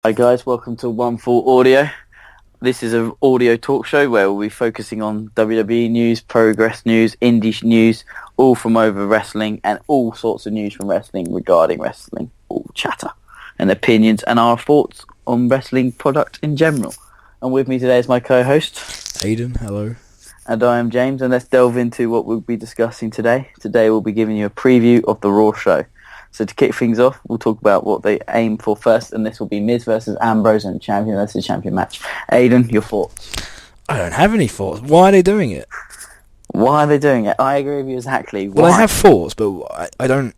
Hi guys, welcome to One Full Audio. This is an audio talk show where we'll be focusing on WWE news, progress news, indie news, all from over wrestling and all sorts of news from wrestling regarding wrestling, all chatter and opinions and our thoughts on wrestling product in general. And with me today is my co-host, Aidan, hello. And I am James, and let's delve into what we'll be discussing today. Today we'll be giving you a preview of the Raw show. So to kick things off, we'll talk about what they aim for first, and this will be Miz versus Ambrose and champion versus champion match. Aidan, your thoughts? I don't have any thoughts. Why are they doing it? Why are they doing it? I agree with you exactly. Why? Well, I have thoughts, but I don't.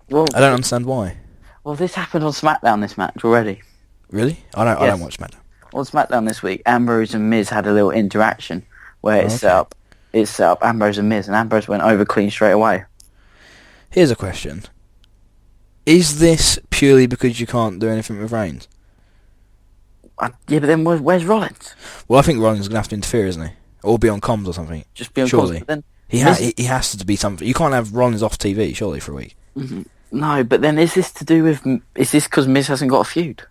Well, I don't understand why. Well, this happened on SmackDown this match already. Really? I don't watch SmackDown. On SmackDown this week, Ambrose and Miz had a little interaction where set up Ambrose and Miz, and Ambrose went over clean straight away. Here's a question. Is this purely because you can't do anything with Reigns? Yeah, but then where's Rollins? Well, I think Rollins is going to have to interfere, isn't he? Or be on comms or something. Just be on surely. comms, but then he has to be something. You can't have Rollins off TV, surely, for a week. Mm-hmm. No, but then is this because Miz hasn't got a feud?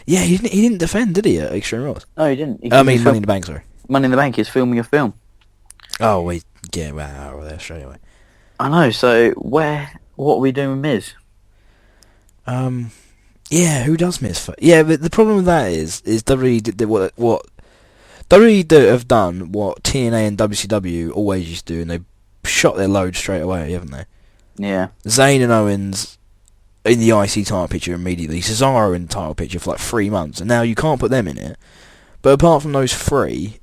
Yeah, he didn't defend, did he, at Extreme Rules? No, he didn't. Money in the Bank, sorry. Money in the Bank is filming a film. Oh, wait. Yeah, wow, there straight away. I know, so what are we doing with Miz? Yeah, who does Miz? Yeah, but the problem with that is WWE did what WWE have done what TNA and WCW always used to do, and they shot their load straight away, haven't they? Yeah. Zayn and Owens in the IC title picture immediately, Cesaro in the title picture for like 3 months, and now you can't put them in it. But apart from those three,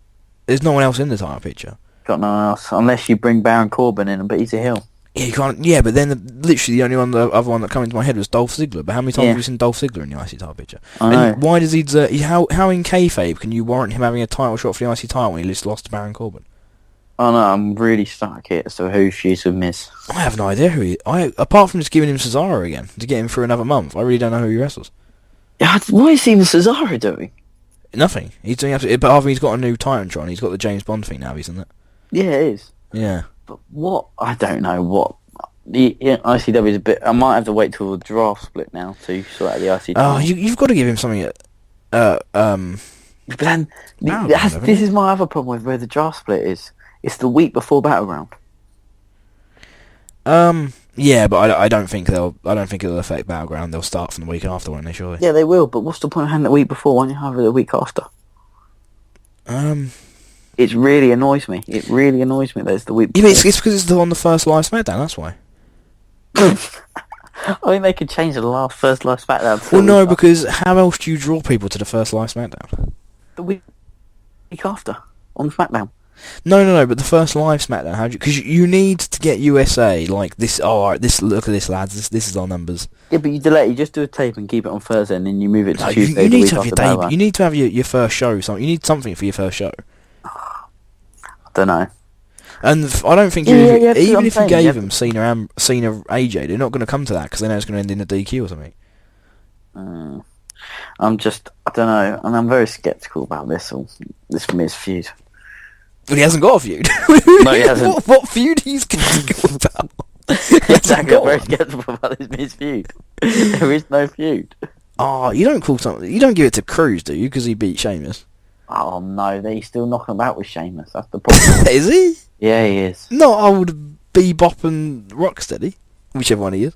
there's no one else in the title picture. Got no one else, unless you bring Baron Corbin in, but he's a heel. Yeah, you can't. Yeah, but then literally the only other one that came into my head was Dolph Ziggler. But how many times have you seen Dolph Ziggler in the IC title picture? I know. And why does he? How in kayfabe can you warrant him having a title shot for the IC title when he just lost to Baron Corbin? Oh no, I'm really stuck here. So who feuds with Miz? I have no idea who he. Apart from just giving him Cesaro again to get him through another month, I really don't know who he wrestles. Yeah, what is even Cesaro doing? Nothing. He's doing absolutely. But after he's got a new Titantron, he's got the James Bond thing now, isn't it? Yeah, it is. Yeah. But what? I don't know what. The ICW is a bit. I might have to wait till the draft split now to sort out the ICW. Oh, you've got to give him something. But then this is my other problem with where the draft split is. It's the week before Battleground. Yeah, but I don't think it'll affect Battleground. They'll start from the week after, won't they? Surely. Yeah, they will. But what's the point of having the week before when you have it the week after? It really annoys me. It really annoys me that it's the week before. Yeah, it's because it's on the first live SmackDown. That's why. I think they could change the first live SmackDown. Well, no, because how else do you draw people to the first live SmackDown? The week after on SmackDown. No, but the first live SmackDown. How do you? Because you need to get USA like this. Oh, all right, look at this, lads. This is our numbers. Yeah, but you delay. You just do a tape and keep it on Thursday, and then you move it to Tuesday. You need to have your debut. You need to have your first show. You need something for your first show. I don't know. And I don't think even if you gave them Cena AJ, they're not going to come to that because they know it's going to end in a DQ or something. I don't know, and I'm very sceptical about this Miz feud. But he hasn't got a feud. No, he hasn't. What feud he's sceptical about? Exactly, I'm very sceptical about this Miz feud. There is no feud. Oh, you don't call something. You don't give it to Cruz, do you? Because he beat Sheamus. Oh no, he's still knocking about with Sheamus. That's the problem. Is he? Yeah, he is. Not old Bebop and Rocksteady, whichever one he is.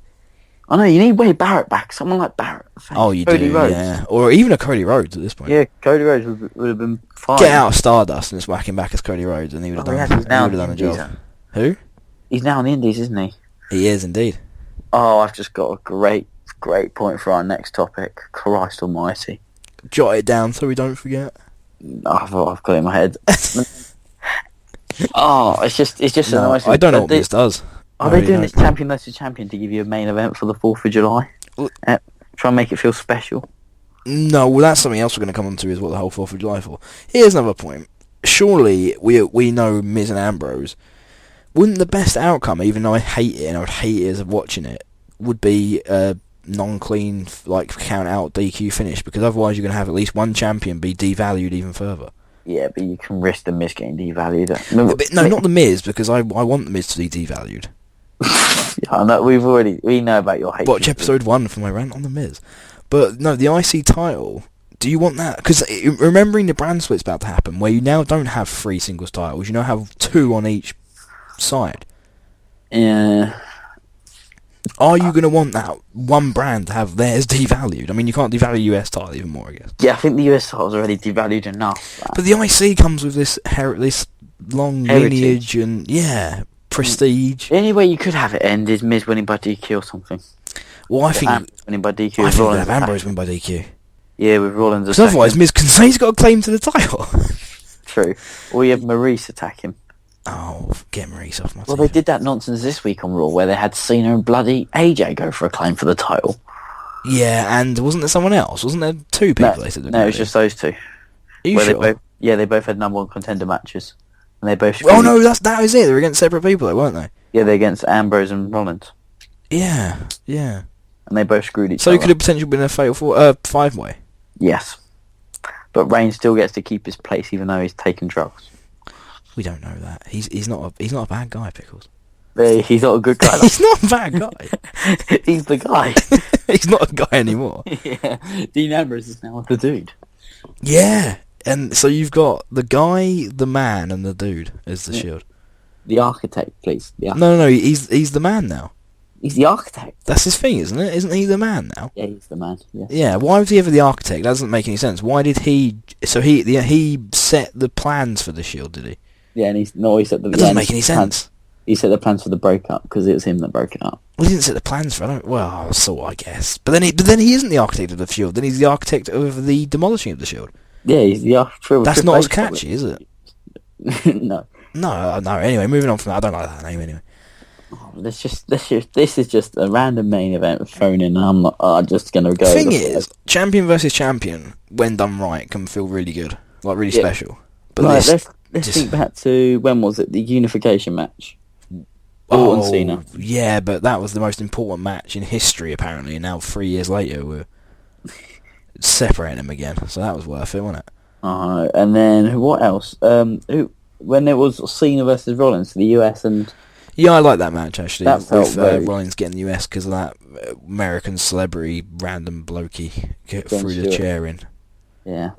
I know, you need Wade Barrett back. Someone like Barrett. Oh, you Cody do, Rhodes. yeah. Or even a Cody Rhodes at this point. Yeah, Cody Rhodes would have been fine. Get out of Stardust and just whack him back as Cody Rhodes, and he would have done the job. Who? He's now in the Indies, isn't he? He is indeed. Oh, I've just got a great point for our next topic. Christ Almighty. Jot it down so we don't forget. I've got it in my head. Oh, it's just no, nice. I don't know what this does. Are they doing this champion versus champion to give you a main event for the 4th of July? Try and make it feel special. No, well, that's something else we're going to come on to, is what the whole 4th of July for. Here's another point. Surely we know Miz and Ambrose. Wouldn't the best outcome, even though I hate it and I would hate it as of watching it, would be a non-clean, like, count-out DQ finish? Because otherwise you're going to have at least one champion be devalued even further. Yeah, but you can risk the Miz getting devalued. No, not the Miz, because I want the Miz to be devalued. I know, we know about your hate. Watch episode 1 for my rant on the Miz. But no, the IC title. Do you want that? Because remembering the brand split's about to happen, where you now don't have 3 singles titles, you now have 2 on each side. Yeah. Are you going to want that one brand to have theirs devalued? I mean, you can't devalue US title even more, I guess. Yeah, I think the US title's already devalued enough. But the IC comes with this long lineage and, prestige. The only way you could have it end is Miz winning by DQ or something. Well, I think... Ambrose winning by DQ. I think we'll have Ambrose win by DQ. Yeah, with Rollins Because otherwise, Miz can say he's got a claim to the title. True. Or you have Maurice attack him. Oh, get Maurice off my Well, they did that nonsense this week on Raw where they had Cena and bloody AJ go for a claim for the title. Yeah, and wasn't there someone else? Wasn't there 2 people they said? No, it was just those 2. Are you sure? They both had number 1 contender matches. And they both... Oh, no, that was it. They were against separate people, though, weren't they? Yeah, they're against Ambrose and Rollins. Yeah. And they both screwed each other. So he could have potentially been a fatal 5-way? Yes. But Reigns still gets to keep his place even though he's taken drugs. We don't know that. He's not a bad guy, Pickles. He's not a good guy. He's not a bad guy. He's the guy. He's not a guy anymore. Yeah. Dean Ambrose is now the dude. Yeah. And so you've got the guy, the man, and the dude as the Shield. The architect, please. No, he's the man now. He's the architect. That's his thing, isn't it? Isn't he the man now? Yeah, he's the man. Yes. Yeah. Why was he ever the architect? That doesn't make any sense. Why did he? So he set the plans for the Shield, did he? Yeah, and he set the. It doesn't make any sense. He set the plans for the breakup because it was him that broke it up. Well, he didn't set the plans for it. Well, so I guess. But then he isn't the architect of the Shield. Then he's the architect of the demolishing of the Shield. Yeah, he's the architect. That's not as catchy, is it? No. No. Anyway, moving on from that. I don't like that name anyway. Oh, this is just a random main event thrown in. And I'm just gonna go. The thing is, champion versus champion, when done right, can feel really good, like really special. But right, let's think back to when was it? The unification match. Orton Cena. Yeah, but that was the most important match in history apparently. And now 3 years later, we're separating them again. So that was worth it, wasn't it? And then what else? When it was Cena versus Rollins for the US and. Yeah, I like that match actually. That felt with Rollins getting the US because of that American celebrity random blokey threw the chair in. Yeah,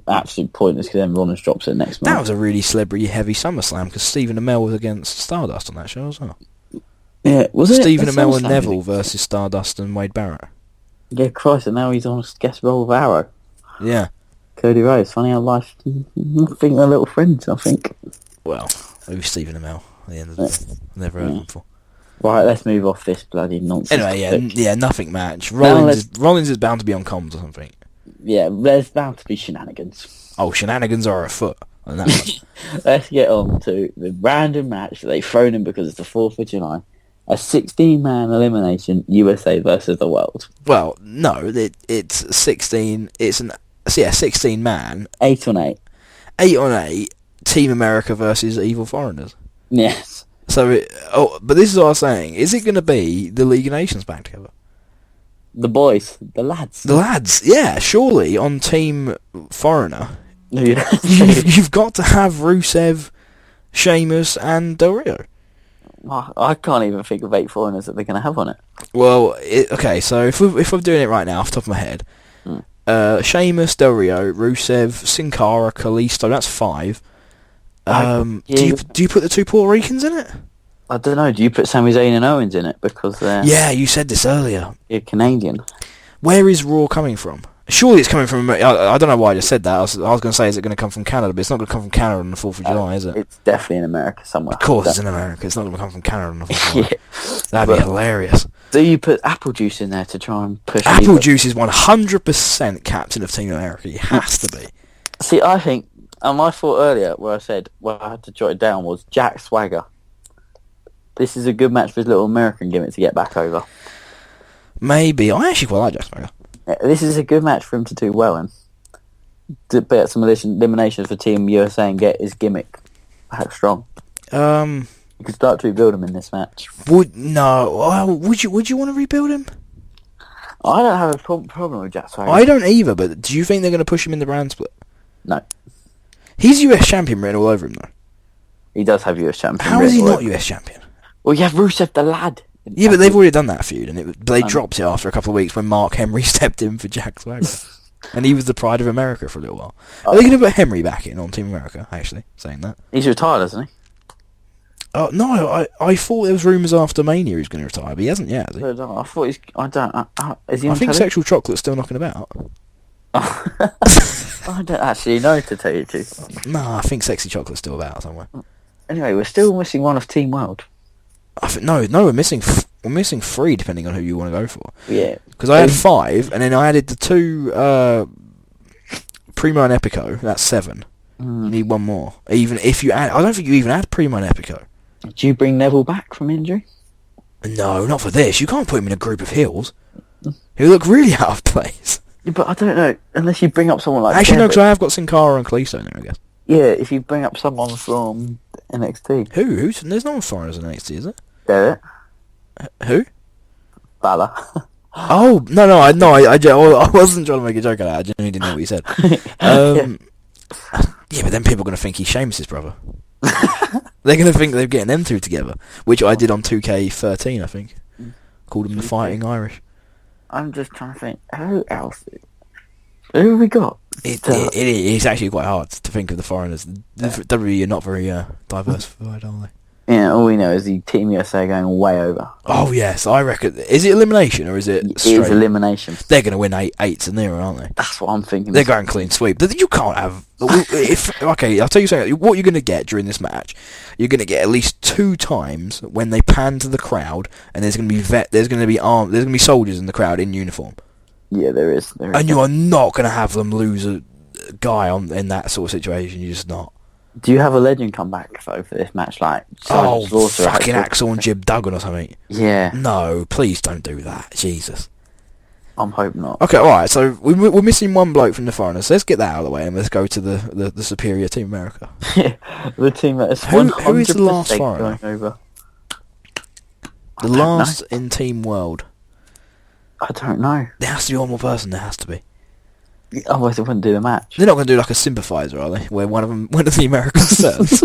absolute pointless because then Rollins drops it next month. That was a really celebrity heavy SummerSlam because Stephen Amell was against Stardust on that show as well. Yeah, was it? Stephen Amell and Neville versus Stardust and Wade Barrett. Yeah, Christ, and now he's on a guest role with Arrow. Yeah. Cody Rhodes, funny how life, nothing they're little friends, I think. Well, maybe Stephen Amell at the end of the day. Never heard him before. Right, let's move off this bloody nonsense. Anyway, nothing match. Rollins is bound to be on comms or something. Yeah, there's bound to be shenanigans. Oh, shenanigans are afoot. On that one. Let's get on to the random match that they've thrown in because it's the 4th of July. A 16-man elimination, USA versus the world. Well, no, it's 16. It's 16-man. 8 on 8. 8 on 8. Team America versus Evil Foreigners. Yes. So, but this is what I was saying. Is it going to be the League of Nations back together? The boys, the lads. The lads, yeah, surely on Team Foreigner, Yeah. you've got to have Rusev, Sheamus, and Del Rio. I can't even think of 8 foreigners that they're going to have on it. Well, okay, so if we're doing it right now, off the top of my head, Sheamus, Del Rio, Rusev, Sin Cara, Kalisto, that's 5. Do you put the 2 Puerto Ricans in it? I don't know. Do you put Sami Zayn and Owens in it because they're you said this earlier. You're Canadian? Where is Raw coming from? Surely it's coming from. I don't know why I just said that. I was going to say, is it going to come from Canada? But it's not going to come from Canada on the 4th of July, is it? It's definitely in America somewhere. Of course, it's in America. It's not going to come from Canada on the 4th of July. That'd be hilarious. Do you put apple juice in there to try and push? Apple juice is 100% captain of Team America. He has to be. See, I think, and my thought earlier, where I said, I had to jot it down, was Jack Swagger. This is a good match for his little American gimmick to get back over. Maybe. I actually quite like Jack Swagger. This is a good match for him to do well in. To get some eliminations for Team USA and get his gimmick back strong. You could start to rebuild him in this match. Would you want to rebuild him? I don't have a problem with Jack Swagger. I don't either, but do you think they're going to push him in the brand split? No. He's US champion written all over him, though. He does have US champion. How is he not US champion? Well, you have Rusev the lad Yeah, but they've already done that feud, and they dropped it after a couple of weeks when Mark Henry stepped in for Jack Swagger. And he was the pride of America for a little while. Are they going to put Henry back in on Team America, actually, saying that? He's retired, hasn't he? No, I thought there was rumours after Mania he was going to retire, but he hasn't yet, has he? I thought he's... I don't... is he on I think telly? Sexual Chocolate's still knocking about. I don't actually know, to tell you the truth. No, I think Sexy Chocolate's still about somewhere. Anyway, we're still missing one of Team World. No, we're missing 3, depending on who you want to go for. Yeah. Because I had 5, and then I added the 2 Primo and Epico. That's 7. You need one more. Even if you add... I don't think you even add Primo and Epico. Do you bring Neville back from injury? No, not for this. You can't put him in a group of heels. He'll look really out of place. Yeah, but I don't know, unless you bring up someone like... Actually, no, because I have got Sin Cara and Kalisto in there, I guess. Yeah, if you bring up someone from NXT. Who? There's no one foreigners in NXT, is it? Barrett. Who? Balor. Oh, no, I wasn't trying to make a joke out of that. I genuinely didn't know what you said. Yeah, but then people are going to think he's Sheamus' brother. They're going to think they're getting them 2 together, which I did on 2K13, I think. Called them the Fighting Irish. I'm just trying to think, who else? Who have we got? It's actually quite hard to think of the foreigners. The WWE are not very diversified, are they? Yeah, all we know is the Team USA going way over. Oh, yes, I reckon. Is it elimination or is it straight? It is elimination. They're going to win 8s and there, aren't they? That's what I'm thinking. They're going clean sweep. You can't have... Okay, I'll tell you something. What you're going to get during this match, you're going to get at least 2 times when they pan to the crowd and there's going to be there's going to be soldiers in the crowd in uniform. Yeah, there is. And you are not going to have them lose a guy in that sort of situation. You're just not. Do you have a legend come back, though, for this match? Like, fucking Axel and Jib Duggan or something. Yeah. No, please don't do that. Jesus. I'm hoping not. Okay, alright, so we're missing one bloke from the foreigners. So let's get that out of the way and let's go to the superior Team America. Yeah, the team that is who is the last foreigner? Over. The last in Team World. I don't know. There has to be one more person, there has to be. Otherwise they wouldn't do the match. They're not going to do like a sympathiser, are they? Where one of the Americans says.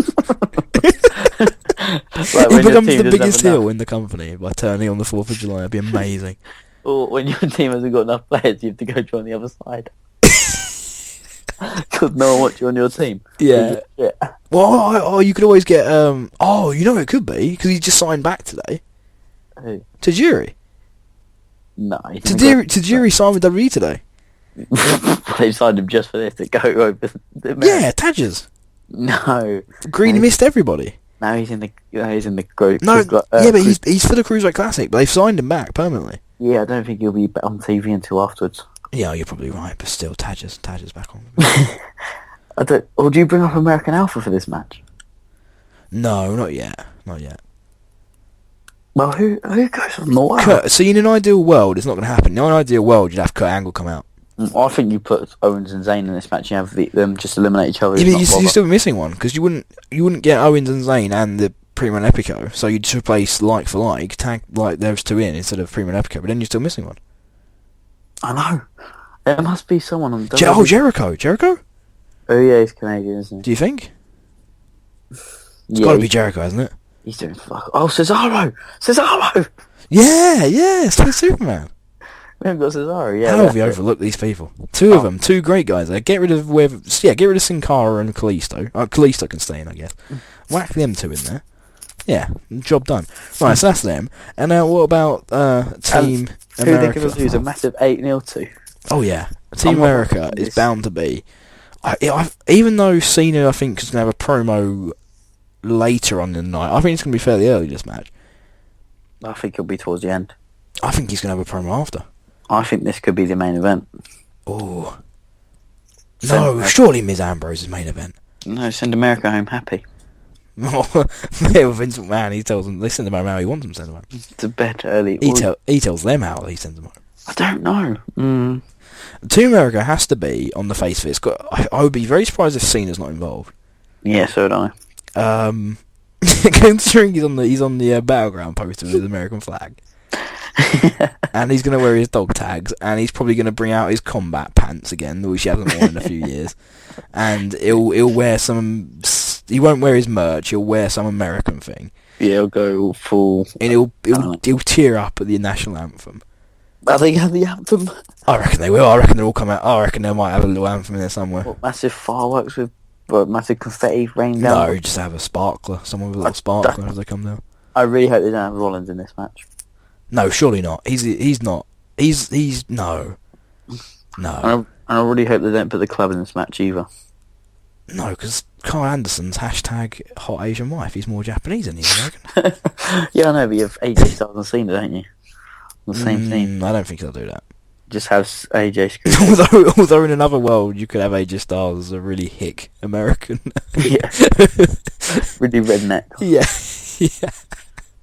Like he becomes the biggest heel in the company by turning on the 4th of July. It'd be amazing. Or when your team hasn't got enough players, you have to go join the other side. Because no one wants you on your team. Yeah. Yeah. Well, you could always get... you know what it could be? Because he just signed back today. Who? Tajiri. No. Tajiri signed with WWE today. They signed him just for this to go over the America. Yeah, Tadgers. No. Green missed everybody. No, he's in the group. No, but he's for the Cruiserweight Classic, but they've signed him back permanently. Yeah, I don't think he'll be on TV until afterwards. Yeah, you're probably right, but still, Tadgers back on. Or do you bring up American Alpha for this match? No, not yet. Well, who goes on the world? See, in an ideal world, it's not going to happen. In an ideal world, you'd have Kurt Angle come out. I think you put Owens and Zayn in this match. You have them just eliminate each other. Yeah, but you're still missing one because you wouldn't get Owens and Zayn and the Primo and Epico. So you'd just replace like for like, tag like those 2 in instead of Primo and Epico. But then you're still missing one. I know. There must be someone on. Jericho. Oh yeah, he's Canadian, isn't he? Do you think? It's got to be Jericho, hasn't it? He's doing fuck. Oh, Cesaro. Yeah, it's like Superman. We haven't got Cesaro, yeah. How have we overlooked these people? 2 of them, 2 great guys there. Get rid of Sin Cara and Kalisto. Kalisto can stay in, I guess. Whack them 2 in there. Yeah, job done. Right, so that's them. And now what about Team America? Who are they going to lose a massive 8-0 to? Oh yeah, Team America is bound to be. Even though Cena, I think, is going to have a promo later on in the night, I think it's going to be fairly early, this match. I think it'll be towards the end. I think he's going to have a promo after. I think this could be the main event. Oh. No, surely Miz Ambrose is main event. No, send America home happy. Yeah, with Vince McMahon, he tells them, they send him home how he wants them to send them home. To bed early. He tells them how he sends them home. I don't know. Team America has to be on the face of it. I would be very surprised if Cena's not involved. Yeah, so would I. Considering he's on the battleground poster with his American flag. And he's going to wear his dog tags, and he's probably going to bring out his combat pants again, which he hasn't worn in a few years. And he'll wear some... He won't wear his merch, he'll wear some American thing. Yeah, he'll go full. And he'll tear up at the national anthem. Are they have the anthem? I reckon they will. I reckon they'll all come out. I reckon they might have a little anthem in there somewhere. What, massive fireworks with massive confetti rain down? No, just have a sparkler. Someone with a little sparkler as they come down. I really hope they don't have Rollins in this match. No, surely not. He's not. He's no. And I really hope they don't put the club in this match either. No, because Carl Anderson's hashtag hot Asian wife. He's more Japanese than he's American. Yeah, I know, but you have AJ Styles and Cena, don't you? The same thing. I don't think they'll do that. Just have AJ screwed. although in another world you could have AJ Styles as a really hick American. Yeah. Really redneck. Yeah.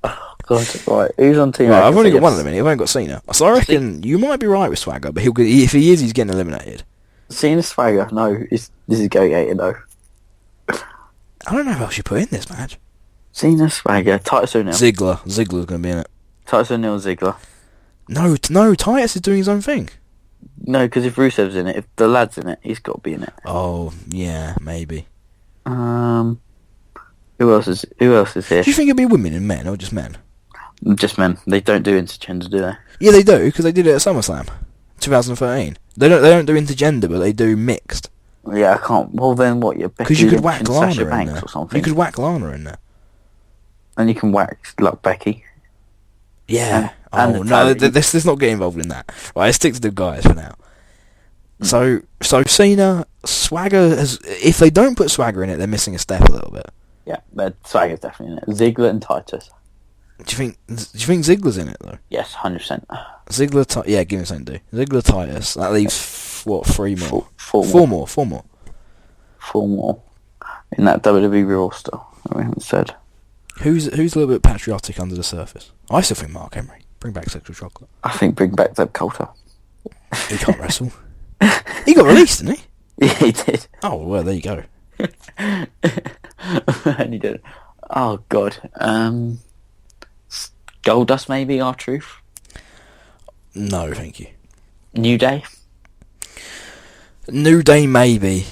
Oh, God. Right, who's on team? Right, I've only got one at the minute. I've only got Cena. So I reckon you might be right with Swagger, but if he is, he's getting eliminated. Cena Swagger, no. This is go-gated, though. I don't know who else you put in this match. Cena Swagger, Titus O'Neil. Ziggler's going to be in it. Titus O'Neil, Ziggler. No, Titus is doing his own thing. No, because if Rusev's in it, if the lad's in it, he's got to be in it. Oh, yeah, maybe. Who else is here? Do you think it'd be women and men, or just men? Just men. They don't do intergender, do they? Yeah, they do, because they did it at SummerSlam 2013. They don't do intergender, but they do mixed. Yeah, I can't. Well, then what? You're Becky Because you could Lynch whack and Lana Sasha in Banks there. or something. You could whack Lana in there. And you can whack like Becky. Yeah. And No, Natalia. let's not get involved in that. Right, let's stick to the guys for now. So Cena, Swagger has. If they don't put Swagger in it, they're missing a step a little bit. Yeah, but Swagger's definitely in it. Ziggler and Titus. Do you think Ziggler's in it though? Yes, 100%. Ziggler, yeah, give me something to do. Ziggler, Titus. That leaves what? 3 more. Four more. 4 more. 4 more in that WWE roster. We haven't said. Who's a little bit patriotic under the surface? I still think Mark Henry. Bring back Sexual Chocolate. I think bring back Zeb Coulter. He can't wrestle. He got released, didn't he? Yeah, he did. Oh well, there you go. And he did. Oh God. Goldust maybe R-Truth. No, thank you. New Day. New Day maybe.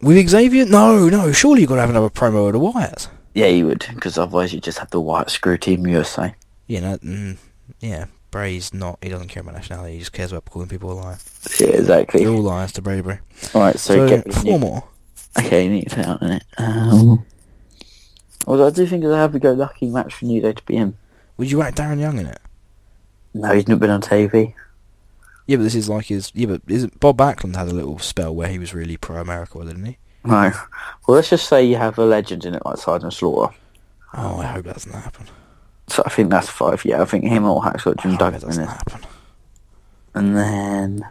With Xavier? No. Surely you've got to have another promo of the Wyatts. Yeah, you would, because otherwise you just have the Wyatt Screw Team USA. Yeah, Bray's not. He doesn't care about nationality. He just cares about calling people a liar. Yeah, exactly. They're all liars to Bray. Alright, so get 4 more. Okay, you need to out in it. Although I do think it's a happy-go-lucky match for New Day to be in. Would you whack Darren Young in it? No, he's not been on TV. Yeah, but this is like his. Yeah, but isn't Bob Backlund had a little spell where he was really pro-America, didn't he? No. Well, let's just say you have a legend in it like Sergeant Slaughter. Oh, I hope that doesn't happen. So I think that's 5. Yeah, I think him or Hacksaw Jim Duggan in doesn't it. happen. And then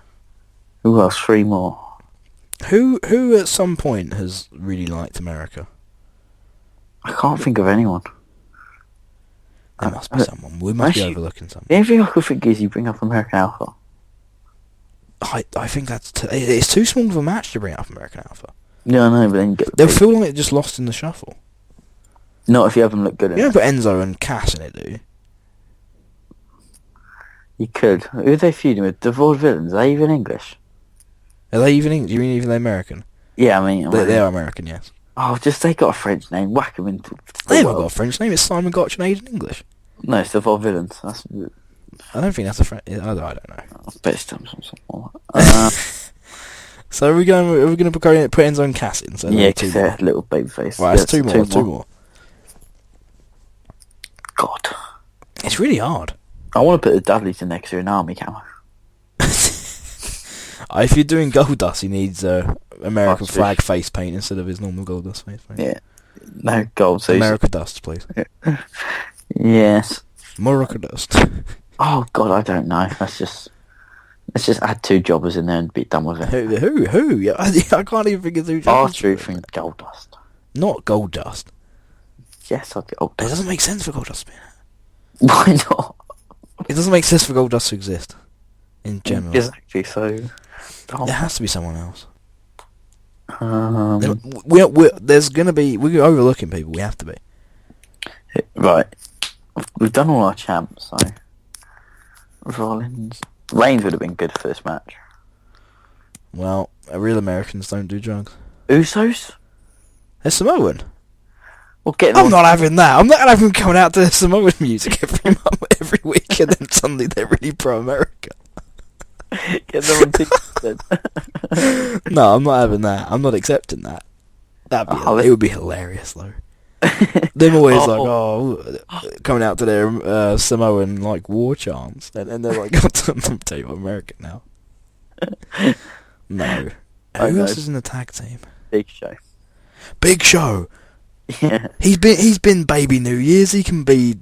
who else? 3 more. Who at some point has really liked America? I can't think of anyone. There must be someone. We must be overlooking something. The only thing I could think is you bring up American Alpha. I think that's it's too small of a match to bring up American Alpha. Yeah, I know, but then you get They'll feel like it just lost in the shuffle. Not if you have them look good in You it. don't put Enzo and Cass in it, do you? You could. Who are they feuding with? The Vaudevillains? Are they even English? Are they even English? Do you mean even they're American? Yeah, I mean... They are American, yes. Oh, just they got a French name. Whack them into the They haven't world. got a French name. It's Simon Gotch and Aiden English. No, it's the Vaudevillains. That's... I don't think that's a French... I don't know. I bet it's some more. So are we going to put Enzo and Cass in? So Yeah, because they're little baby face. Right, it's 2 more. God. It's really hard. I want to put the Dudleys in there because they're an army camo. If you're doing Goldust, he needs American Ostrich. flag face paint instead of his normal Goldust face paint. Yeah. No, gold. So America Dust, please. yes. Morocco Dust. Oh, God, I don't know. Let's just add 2 jobbers in there and be done with it. Who? Yeah, I can't even think of 2 jobbers. R-Truth and Goldust. Not Goldust. Yes, I'll get It Goldust. doesn't make sense for Goldust to be in it. Why not? It doesn't make sense for Goldust to exist. In general. Exactly, so... There has to be someone else. Um, There's going to be... We're overlooking people. We have to be. right. We've done all our champs, so... Rollins... Reigns would have been good for this match. Well, real Americans don't do drugs. Usos? There's Samoan. Well, get them I'm on, not having that. I'm not having them coming out to the Samoan music every week, and then suddenly they're really pro-America. get them on t-shirts then. No, I'm not having that. I'm not accepting that. It would be hilarious though. They're always coming out to their Samoan like war chants, and they're like, "I'm tell you what, American now." No, who else is in the tag team? Big Show. Big Show. Yeah. He's been Baby New Year's. He can be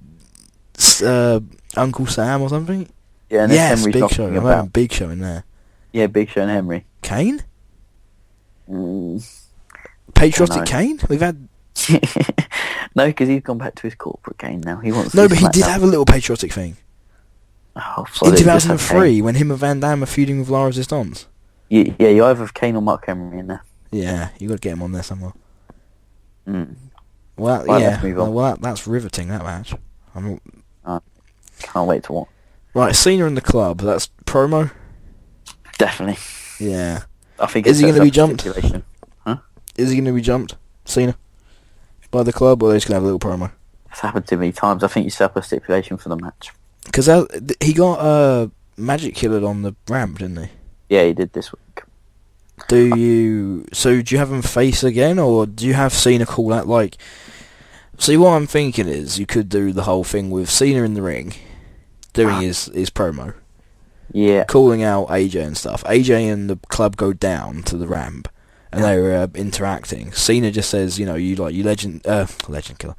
Uncle Sam or something. Yeah, and Yes, Henry's Big Show. knocking I'm about. having Big Show in there. Yeah, Big Show and Henry. Kane? Mm. Patriotic No. Kane? We've had... No, because he's gone back to his corporate game now. He wants. No, to but he did SmackDown. have a little patriotic thing. Oh, so In they just have 2003, when him and Van Damme are feuding with La Resistance. Kane. Yeah, you either have Kane or Mark Henry in there. Yeah, you got to get him on there somewhere. Mm. Well, Right, yeah. let's move on. Well, that's riveting, that match. Can't wait to watch. Right, Cena in the club. That's promo? Definitely. Yeah. I think. Is he going gonna to be jumped? Stipulation. Is he going to be jumped, Cena? By the club, or are they just going to have a little promo? It's happened too many times. I think you set up a stipulation for the match. Because he got Magic Killered on the ramp, didn't he? Yeah, he did this week. Do you have him face again, or do you have Cena call out, like... See, what I'm thinking is, you could do the whole thing with Cena in the ring, doing his promo, Yeah. calling out AJ and stuff. AJ and the club go down to the ramp, and they're interacting. Cena just says, you legend killer.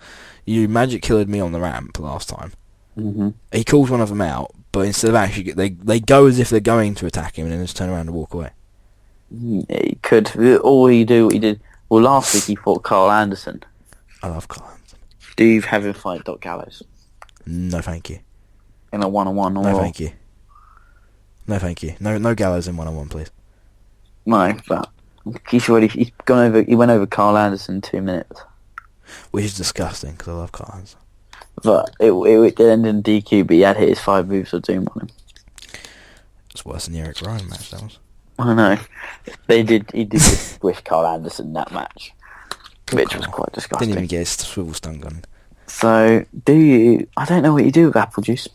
You Magic Killered me on the ramp last time. Mhm. He calls one of them out, but instead of actually... They go as if they're going to attack him, and then just turn around and walk away. He could. All he did. Well, last week he fought Carl Anderson. I love Carl Anderson. Do you have him fight Doc Gallows No, thank you. in a one-on-one? No, thank you. No, thank you. No Gallows in one-on-one, please. No, but he's gone over. He went over Carl Anderson in 2 minutes. Which is disgusting, because I love Carl Anderson. But it ended in DQ. But he had hit his 5 moves of doom on him. It's worse than the Eric Ryan match, that was. I know. He did squish Carl Anderson in that match, which was quite disgusting. Didn't even get his swivel stun gun. So, I don't know what you do with apple juice.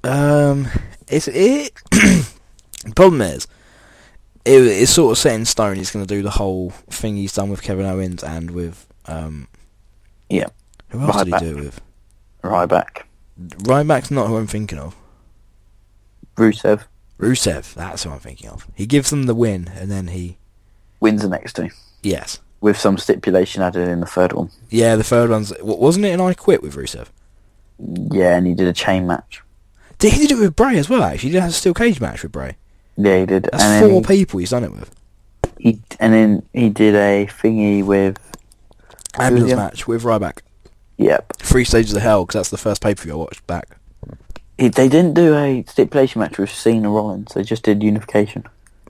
The problem is, it's sort of set in stone. He's going to do the whole thing he's done with Kevin Owens and with Yeah. who else did he Ryback. do it with? Ryback. Ryback's not who I'm thinking of. Rusev Rusev, that's who I'm thinking of. He gives them the win, and then he... wins the next 2 Yes. with some stipulation added in the third one. Yeah, the third one's... Wasn't it an I Quit with Rusev? Yeah, and he did a chain match. He did it with Bray as well, actually. He did a steel cage match with Bray. Yeah, he did. That's and 4 people he's done it with. Then he did a thingy with... Ambulance him? match with Ryback. Yep. 3 Stages of Hell, because that's the first pay-per-view I watched back. They didn't do a stipulation match with Cena Rollins. They just did unification.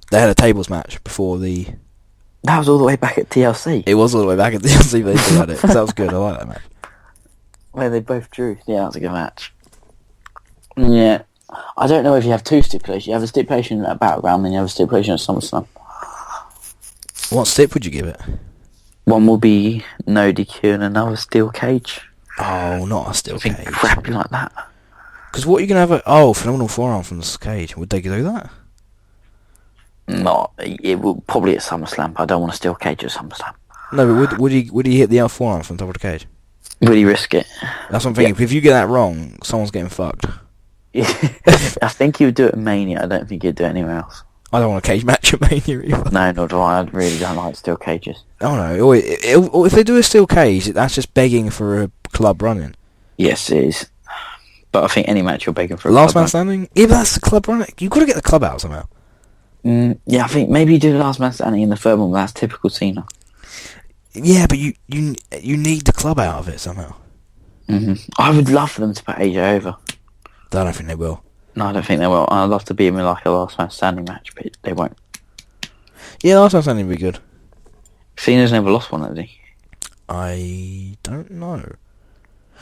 They had a tables match before the... That was all the way back at TLC. It was all the way back at the LC, but they still had it. 'Cause that was good, I like that match. Where they both drew. Yeah, that was a good match. Yeah. I don't know if you have 2 stipulations. You have a stipulation at Battleground, then you have a stipulation at SummerSlam. What stip would you give it? One will be no DQ and another steel cage. Oh, not a steel Something cage. crappy like that. Because what are you going to have... phenomenal forearm from the cage. Would they do that? Not. It will probably at SummerSlam, but I don't want a steel cage at SummerSlam. No, but would he hit the forearm from the top of the cage? Would he risk it? That's what I'm thinking. If you get that wrong, someone's getting fucked. I think he would do it at Mania. I don't think he'd do it anywhere else. I don't want a cage match at Mania either. No, nor do I. I really don't like steel cages. Oh no. Or if they do a steel cage, that's just begging for a club run-in. Yes, it is. But I think any match you're begging for a Last club man standing? Yeah, but that's the club run-in. You've got to get the club out somehow. Yeah, I think maybe you do the last man standing in the third one, but that's typical Cena. Yeah, but you need the club out of it somehow. I would love for them to put AJ over. I don't think they will. No, I don't think they will. I'd love to beat him in like a last man standing match, but they won't. Yeah, last man standing would be good. Cena's never lost one, has he? I don't know.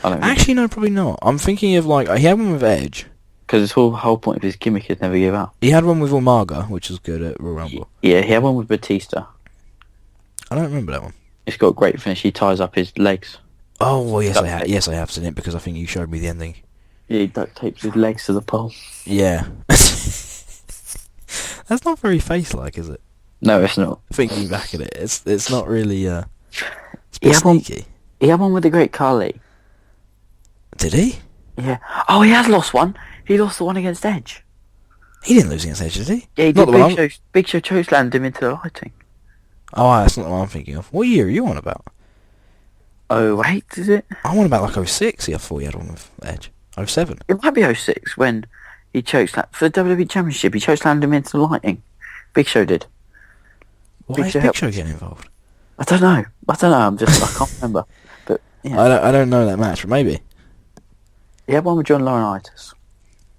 I don't think. Actually, no, probably not. I'm thinking of he had one with Edge. Because his whole point of his gimmick is never give up. He had one with Umaga, which was good at Royal Rumble. Yeah, he had one with Batista. I don't remember that one. It's got a great finish. He ties up his legs. Oh, well, yes, Duct I have. tape. Yes, I have seen it because I think you showed me the ending. Yeah, he duct tapes his legs to the pole. Yeah. That's not very face-like, is it? No, it's not. Thinking back at it, it's not really, it's a He bit had one- sneaky. He had one with the Great Khali. Did he? Yeah. Oh, he has lost one. He lost the one against Edge. He didn't lose against Edge, did he? Yeah, he Not did. the one Big Show chokeslammed him into the lighting. Oh, that's not the one I'm thinking of. What year are you on about? Oh, wait, is it? I'm on about like 06. Yeah, I thought he had one with Edge. 07. It might be 06 when he chokeslammed for the WWE Championship. He chokeslammed him into the lighting. Big Show did. Why Big is Show Big helped. Show getting involved? I don't know. I can't remember. But yeah, I don't know that match, but maybe. he had one with John Laurinaitis.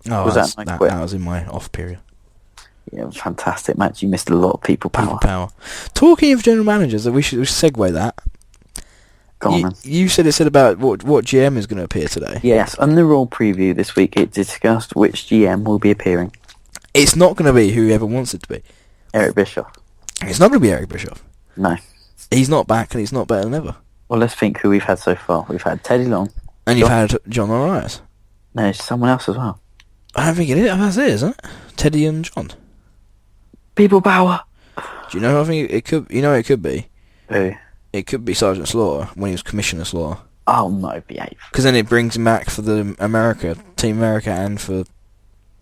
Oh, Was that that, no quit? that was in my off period. Yeah, it was a fantastic match. You missed a lot of people power. People power. Talking of general managers, we should segue that. Go on, man. You said about what GM is going to appear today. Yes, on the Raw preview this week, it discussed which GM will be appearing. It's not going to be whoever wants it to be. Eric Bischoff. It's not going to be Eric Bischoff. No. He's not back, and he's not better than ever. Well, let's think who we've had so far. We've had Teddy Long. And you've had John Arias. No, it's someone else as well. I don't think it is. That's it, isn't it? Teddy and John. People power. Do you know who I think it could? You know who it could be? Who? It could be Sergeant Slaughter when he was Commissioner Slaughter. Oh, no, behave. Because then it brings him back for the Team America, and for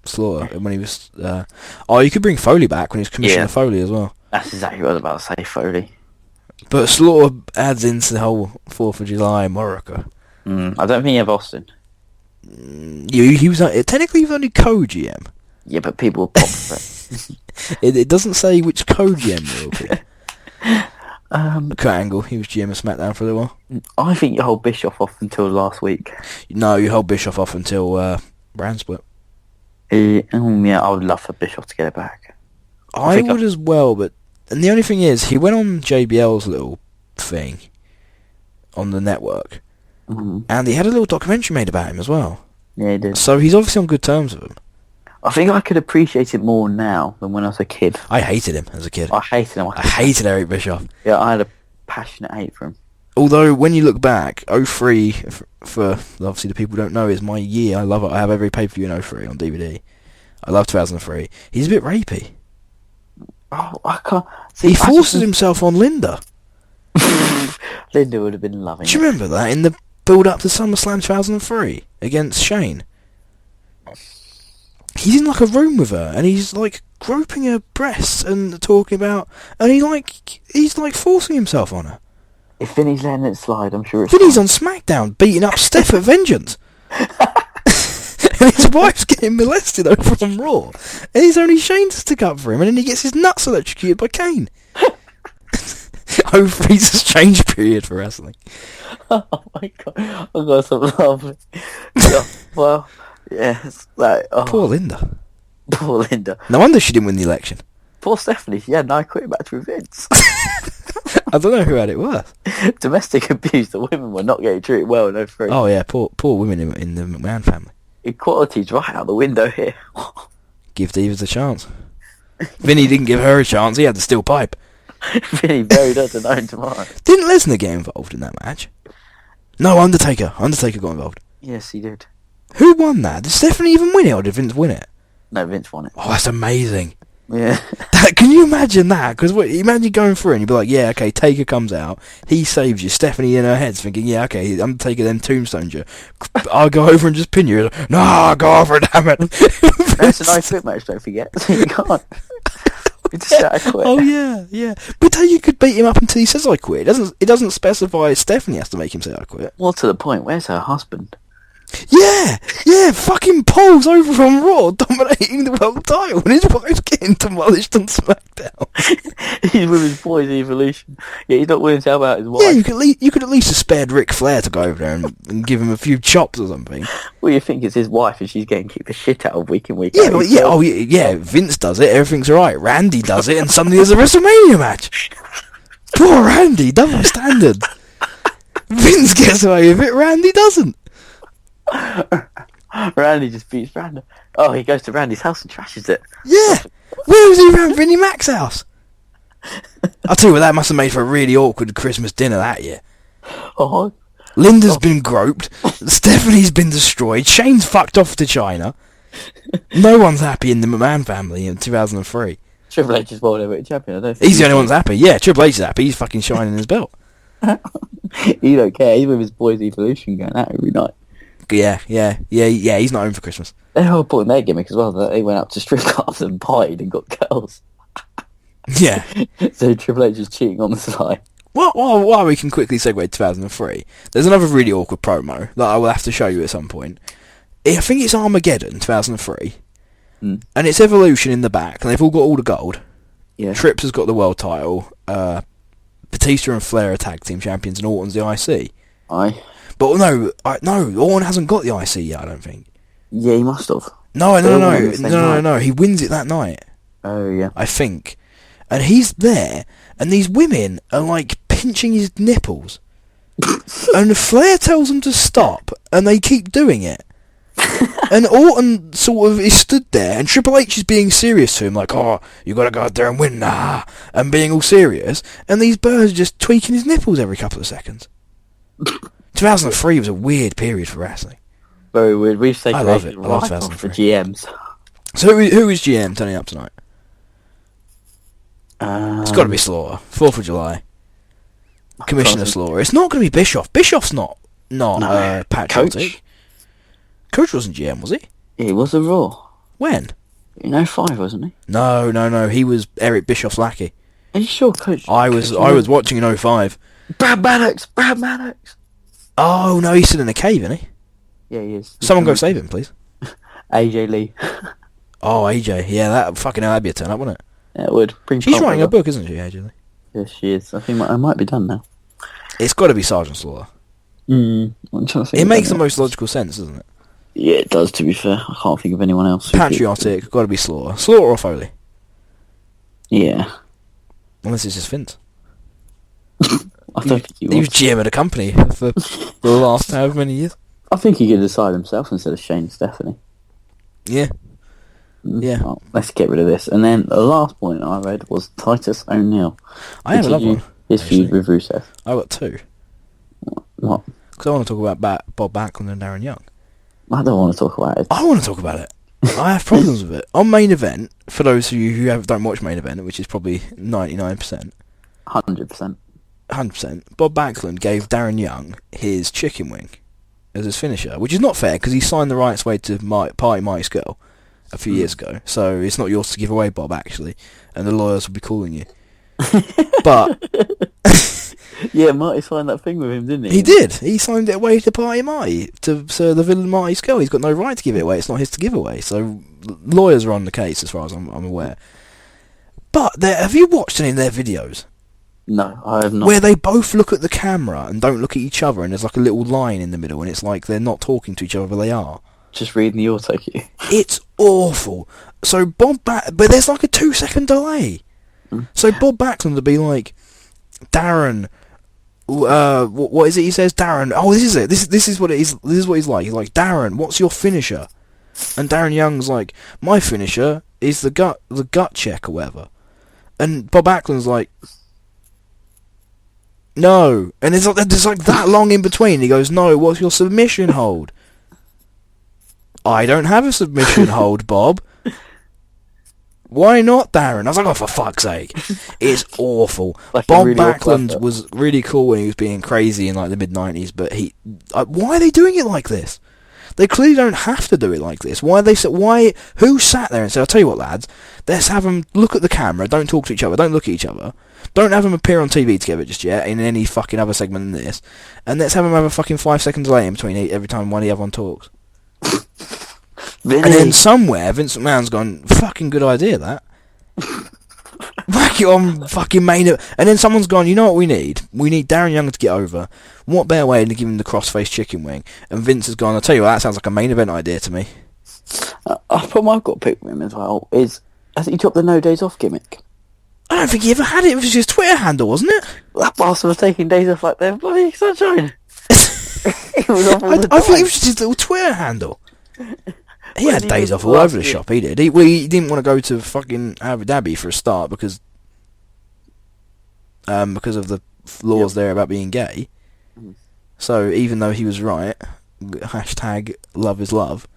Slaughter when he was. You could bring Foley back when he was Commissioner Yeah. Foley as well. That's exactly what I was about to say, Foley. But Slaughter adds into the whole 4th of July America. I don't think you have Austin. He was technically he was only co-GM. Yeah, but people will pop for it. It doesn't say which co-GM will appear. Kurt Angle, he was GM of SmackDown for a little while. I think you hold Bischoff off until last week. No, you hold Bischoff off until brand split. Yeah, I would love for Bischoff to get it back. I would as well, but and the only thing is, he went on JBL's little thing on the network, and he had a little documentary made about him as well. Yeah, he did. So he's obviously on good terms with him. I think I could appreciate it more now than when I was a kid. I hated him as a kid. I hated him. I hated Eric Bischoff. Yeah, I had a passionate hate for him. Although, when you look back, 03, for obviously the people who don't know, is my year. I love it. I have every pay-per-view in 03 on DVD. I love 2003. He's a bit rapey. Oh, I can't... See, He forces himself on Linda. Linda would have been loving Do you it. remember that in the build-up to SummerSlam 2003 against Shane? He's in like a room with her, and he's like groping her breasts and talking about, and he's like forcing himself on her. If Vinny's letting it slide, I'm sure it's Vinny's fine. on SmackDown beating up Steph at Vengeance. And his wife's getting molested over on Raw. And he's only Shane to stick up for him, and then he gets his nuts electrocuted by Kane. 03's a strange period for wrestling. Oh my god, I've got some laughing. Yeah, well, yeah, it's like... Oh, Poor Linda. poor Linda. No wonder she didn't win the election. Poor Stephanie, she had an I Quit match with Vince. I don't know who had it worse. Domestic abuse, the women were not getting treated well in 03. Oh yeah, poor women in the McMahon family. Equality's right out the window here. Give Divas a chance. Vinny didn't give her a chance, he had the steel pipe. Vinny buried her to known tomorrow. Didn't Lesnar get involved in that match? No, Undertaker. Undertaker got involved. Yes, he did. Who won that? Did Stephanie even win it, or did Vince win it? No, Vince won it. Oh, that's amazing. Yeah. Can you imagine that? Because imagine going through and you'd be like, yeah, okay, Taker comes out, he saves you. Stephanie in her head's thinking, yeah, okay, Undertaker then tombstones you. I'll go over and just pin you. No, go over, damn it. That's an I Quit match, don't forget. You can't. You just said I quit. Oh yeah. But Taker could beat him up until he says I quit. It doesn't specify Stephanie has to make him say I quit. More to the point, where's her husband? Yeah, fucking Paul's over on Raw, dominating the world title, and his wife's getting demolished on SmackDown. He's with his boys, Evolution. Yeah, he's not willing to help out his wife. Yeah, you could at least have spared Ric Flair to go over there and give him a few chops or something. Well, you think it's his wife and she's getting kicked the shit out of week in, week Yeah, out. but yeah, Vince does it, everything's alright. Randy does it, and suddenly there's a WrestleMania match. Poor Randy, double standard. Vince gets away with it, Randy doesn't. Randy just beats Randy. Oh, he goes to Randy's house and trashes it. Yeah, where was he around Vinnie Mac's house? I'll tell you what, that must have made for a really awkward Christmas dinner that year. Oh, Linda's been groped. Stephanie's been destroyed. Shane's fucked off to China. No one's happy in the McMahon family in 2003. Triple H is World Heavyweight Champion. I don't think He's the only one that's happy. Yeah, Triple H is happy. He's fucking shining his belt. He don't care. He's with his boys Evolution going out every night. Yeah. He's not home for Christmas. They were putting their gimmick as well. That they went up to strip clubs and partied and got girls. Yeah. So Triple H is cheating on the side. Well, while we can quickly segue to 2003, there's another really awkward promo that I will have to show you at some point. I think it's Armageddon 2003, and it's Evolution in the back, and they've all got all the gold. Yeah. Trips has got the world title. Batista and Flair are tag team champions, and Orton's the IC. Aye. But no, Orton hasn't got the IC yet. I don't think. Yeah, he must have. No. He wins it that night. Oh yeah. I think, and he's there, and these women are like pinching his nipples, and Flair tells them to stop, and they keep doing it. And Orton sort of is stood there, and Triple H is being serious to him, like, "Oh, you gotta go out there and win, and being all serious. And these birds are just tweaking his nipples every couple of seconds. 2003 was a weird period for wrestling. Very weird. We've taken I love it. I love right off 2003. the GMs. So who is GM turning up tonight? It's got to be Slaughter. 4th of July. Commissioner Slaughter. It's not going to be Bischoff. Bischoff's not patriotic. Coach wasn't GM, was he? He was a Raw. When? In 05, wasn't he? No. He was Eric Bischoff's lackey. Are you sure, Coach? I was watching in 05. Brad Maddox! Oh, no, he's still in a cave, isn't he? Yeah, he is. Someone go save him, please. AJ Lee. Oh, AJ. Yeah, that'd be a turn up, wouldn't it? Yeah, it would. She's writing a book, isn't she, AJ Lee? Yes, she is. I think it might be done now. It's got to be Sergeant Slaughter. I'm trying to think. It makes the most logical sense, doesn't it? Yeah, it does, to be fair. I can't think of anyone else. Patriotic, got to be Slaughter. Slaughter or Foley? Yeah. Unless it's just Vince. I don't think he was GM of the company for the last however many years. I think he could decide himself instead of Shane and Stephanie. Yeah. Yeah. Well, let's get rid of this. And then the last point I read was Titus O'Neil. I have another one. His feud with Rusev. I got two. What? Because I want to talk about Bob Backlund and Darren Young. I don't want to talk about it. I want to talk about it. I have problems with it. On Main Event, for those of you who don't watch Main Event, which is probably 99%. 100%. 100%. Bob Backlund gave Darren Young his chicken wing as his finisher, which is not fair because he signed the rights way to Party Mike's Girl a few years ago, so it's not yours to give away, Bob, actually, and the lawyers will be calling you. But yeah, Marty signed that thing with him, didn't he? He did. He signed it away to Party Marty, to the villain Marty's Girl. He's got no right to give it away. It's not his to give away. So lawyers are on the case, as far as I'm aware. But have you watched any of their videos? No, I have not. Where they both look at the camera and don't look at each other, and there's like a little line in the middle, and it's like they're not talking to each other, but they are. Just reading the auto cue. It's awful. So but there's like a 2-second delay. So Bob Backlund would be like, Darren, what is it he says? Darren, oh, this is it. This is what it is. This is what he's like. He's like, Darren, what's your finisher? And Darren Young's like, my finisher is the gut check or whatever. And Bob Backlund's like, no. And there's like that long in between. He goes, no, what's your submission hold? I don't have a submission hold, Bob. Why not, Darren? I was like, oh, for fuck's sake. It's awful. Like Bob really Backlund was really cool when he was being crazy in like the mid-90s, but why are they doing it like this? They clearly don't have to do it like this. Who sat there and said, I'll tell you what, lads, let's have them look at the camera, don't talk to each other, don't look at each other, don't have them appear on TV together just yet, in any fucking other segment than this, and let's have them have a fucking 5-second delay in between every time one of the other one talks. Vinny. And then somewhere, Vince McMahon's gone, fucking good idea, that. Whack it on fucking main event. And then someone's gone, you know what we need? We need Darren Young to get over. What better way than to give him the cross-face chicken wing? And Vince has gone, I'll tell you what, that sounds like a main event idea to me. A problem I've got to pick with him as well is, I think he dropped the No Days Off gimmick. I don't think he ever had it. It was his Twitter handle, wasn't it? That bastard was taking days off like that. Bloody sunshine. He was off all the I thought time. it was just his little Twitter handle. He When had he days was off all over the last year. shop, he did. He didn't want to go to fucking Abu Dhabi for a start because of the laws there about being gay. So even though he was right, hashtag love is love.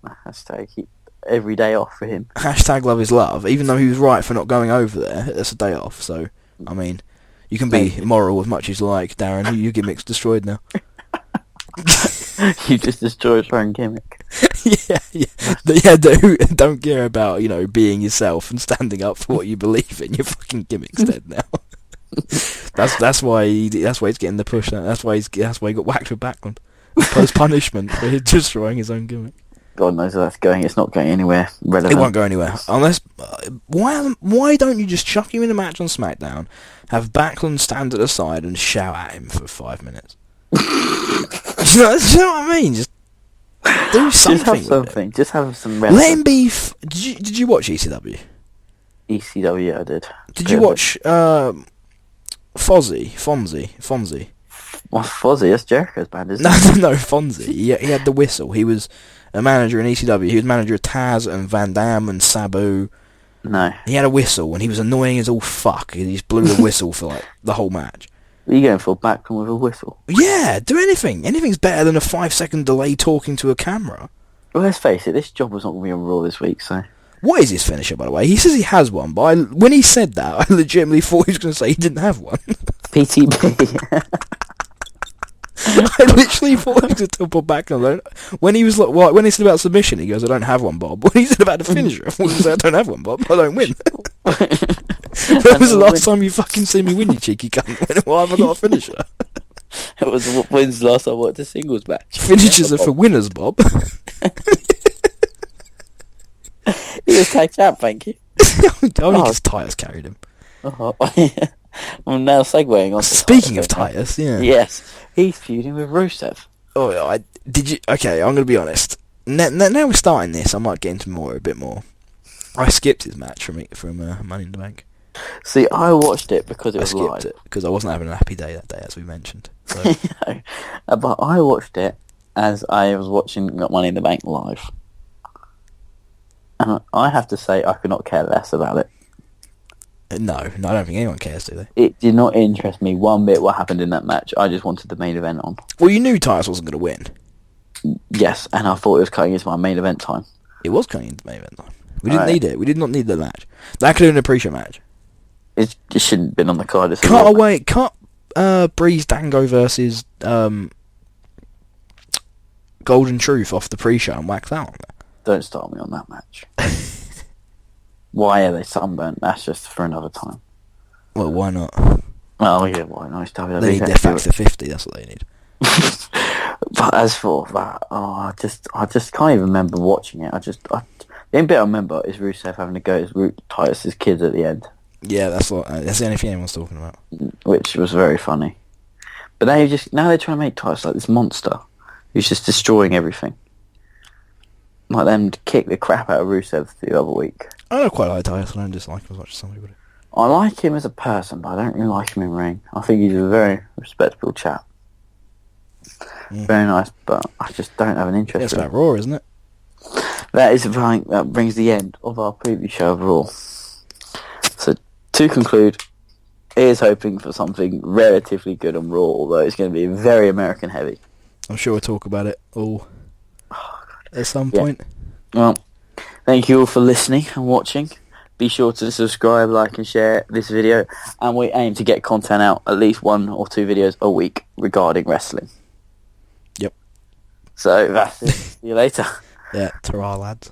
Hashtag every day off for him. Hashtag love is love. Even though he was right for not going over there, that's a day off. So, I mean, you can be moral as much as you like, Darren. Your gimmick's destroyed now. You just destroyed your own gimmick. yeah. Don't care about being yourself and standing up for what you believe in. Your fucking gimmick's dead now. that's why he's getting the push. That's why he got whacked with Backlund post punishment for destroying his own gimmick. God knows where that's going. It's not going anywhere relevant. It won't go anywhere unless. Why don't you just chuck him in a match on SmackDown, have Backlund stand at the side and shout at him for 5 minutes? Do you know what I mean? Just do something. Just have something. Just have some. Let him be. Did you watch ECW? ECW, I did. Did you watch Fonzie? What's Fozzy? That's Jericho's band, isn't it? No, Fonzie. He had the whistle. He was a manager in ECW. He was manager of Taz and Van Dam and Sabu. No. He had a whistle and he was annoying as all fuck. He just blew the whistle for the whole match. Are you going for Backlund with a whistle? Yeah, do anything. Anything's better than a 5-second delay talking to a camera. Well, let's face it, this job was not going to be on Raw this week, so... What is his finisher, by the way? He says he has one, but when he said that, I legitimately thought he was going to say he didn't have one. PTB. I literally thought he was going to tell Bob Backlund. When he was when he said about submission, he goes, "I don't have one, Bob." When he said about the finisher, I thought he said, "I don't have one, Bob. I don't win." When was the last time you fucking see me win, you cheeky cunt? Well, have I got a finisher? When's the last time I watched a singles match? Finishers are for winners, Bob. He was tag champ, thank you. Only because Titus carried him. I'm now segueing on. Speaking of Titus, yeah. Yes, he's feuding with Rusev. Oh, did you? Okay, I'm going to be honest. Now we're starting this, I might get into a bit more. I skipped his match from Money in the Bank. See, I watched it because it was live. I skipped it because I wasn't having a happy day that day, as we mentioned. So. But I watched it as I was watching Money in the Bank live. And I have to say, I could not care less about it. No, I don't think anyone cares, do they? It did not interest me one bit what happened in that match. I just wanted the main event on. Well, you knew Titus wasn't going to win. Yes, and I thought it was cutting into my main event time. It was cutting into main event time. We didn't need it. We did not need the match. That could have been a pre-show match. It just shouldn't have been on the card. Cut Breeze Dango versus Golden Truth off the pre-show and whack that on there. Don't start me on that match. Why are they sunburnt? That's just for another time. Well, why not? Oh yeah, why not? They need their Factor 50, that's what they need. But as for that, I just can't even remember watching it. The only bit I remember is Rusev having to go to Titus's kids at the end. Yeah, that's the only thing anyone's talking about. Which was very funny. But now they're trying to make Titus like this monster who's just destroying everything. Like them to kick the crap out of Rusev the other week. I don't quite like Titus. I don't dislike him as much as some people do. I like him as a person, but I don't really like him in ring. I think he's a very respectable chap. Very nice, but I just don't have an interest in it. It's about Raw, isn't it? That is that brings the end of our preview show of Raw. So, to conclude, here's hoping for something relatively good on Raw, although it's going to be very American heavy. I'm sure we'll talk about it all at some point. Well, thank you all for listening and watching. Be sure to subscribe, like and share this video, and we aim to get content out, at least 1 or 2 videos a week regarding wrestling. Yep. So that's it. See you later. Yeah, ta-ra lads.